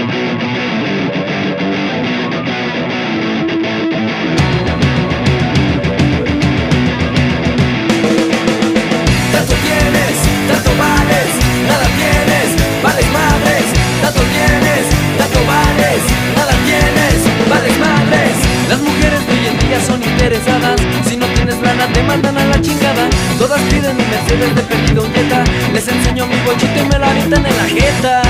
Tanto tienes, tanto vales, nada tienes, vales madres. Tanto tienes, tanto vales, nada tienes, vales madres. Las mujeres de hoy en día son interesadas, si no tienes lana te mandan a la chingada. Todas piden un Mercedes, de pedido un Jetta, les enseño mi bochito y me lo avientan en la jeta.